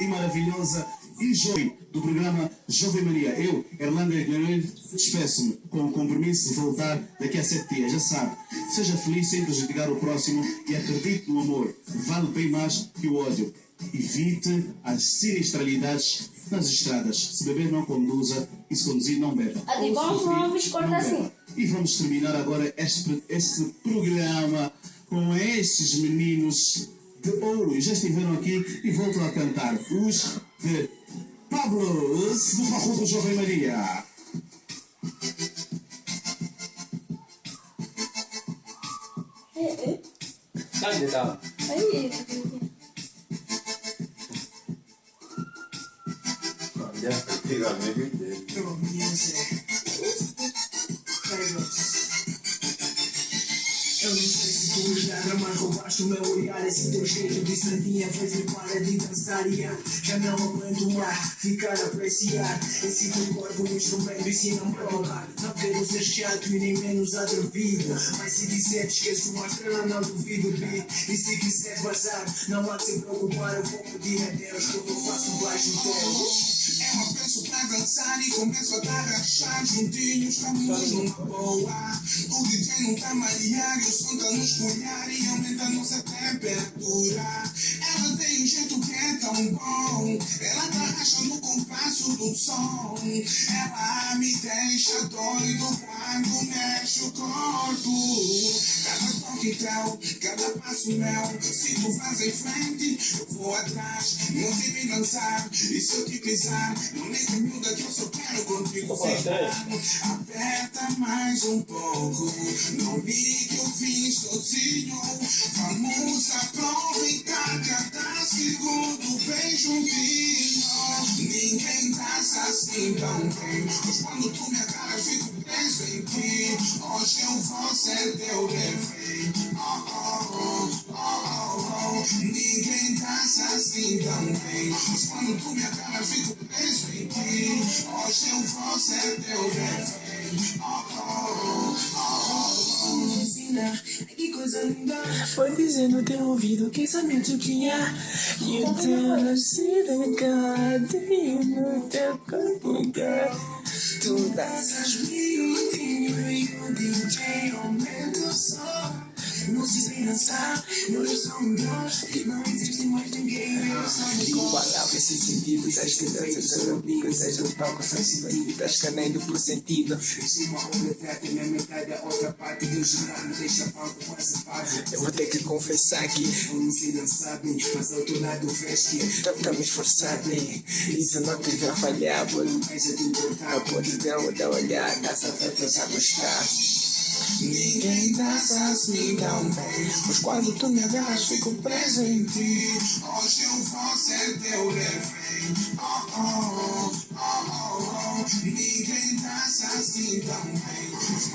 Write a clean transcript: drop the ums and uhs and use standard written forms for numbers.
e maravilhosa e jovem do programa Jovem Maria. Eu, Erlander Guerreiro, despeço-me com o compromisso de voltar daqui a 7 dias. Já sabe, seja feliz sem prejudicar o próximo e acredite no amor. Vale bem mais que o ódio. Evite as sinistralidades nas estradas. Se beber, não conduza, e se conduzir, não beba. E vamos terminar agora este programa com estes meninos de ouro. Já estiveram aqui e voltam a cantar. Os de Pablos do Barro Jovem Maria. Eu não sei se tu já mas roubaste o meu olhar. Esse teu jeito de santinha fez-me parar de dançar. Já não aguento mais ficar a apreciar esse teu corpo no instrumento e se não provar. Não quero ser chato e nem menos atrevido, mas se disser esqueço uma estrela não duvido, bi. E se quiser vazar, não há de se preocupar. Eu vou pedir a Deus que eu faço baixo teu. Eu penso pra dançar e começo a tarrachar. Juntinhos estamos numa boa. O DJ não tá marear e o som tá nos colhar e aumenta a nossa temperatura. Ela tem um jeito que é tão bom, ela tarracha no compasso do som. Ela me deixa doido quando mexe o corpo. Cada toque teu, cada passo meu. Se tu faz em frente, eu vou atrás. Não sei me dançar, e se eu te pisar, não liga miúda que eu só quero contigo ficar. Aperta mais um pouco, não ligue eu vim sozinho. Vamos aproveitar cada segundo bem juntinho. Ninguém dança assim tão bem, mas quando tu me agarra eu fico preso em ti. Hoje eu vou ser teu refém. Oh, oh, oh, oh, oh. Ninguém dança assim tão bem, mas quando tu me agarra eu fico preso em ti. Hoje eu vou ser teu refém. Oh, oh, oh, oh, oh. Que coisa linda. Foi dizer no teu ouvido que somente o que há. E o teu nascido cadinho no teu corpo. Tu danças miudinho e o DJ aumenta o som. Não se sem dançar, nós somos nós, que não existe mais ninguém. Com palavras sem sentido, das crianças da amiga, desde o palco sensível, das canendo por sentido. Eu vou ter que confessar que tá me esforçar bem. Isso não teve a falhar, a podridão da olhada, essa festa já gostar. Ninguém dança assim tão bem, mas quando tu me agarras fico preso em ti. Hoje eu vou ser teu refém. Oh, oh, oh, oh, oh. Ninguém dança assim tão bem, mas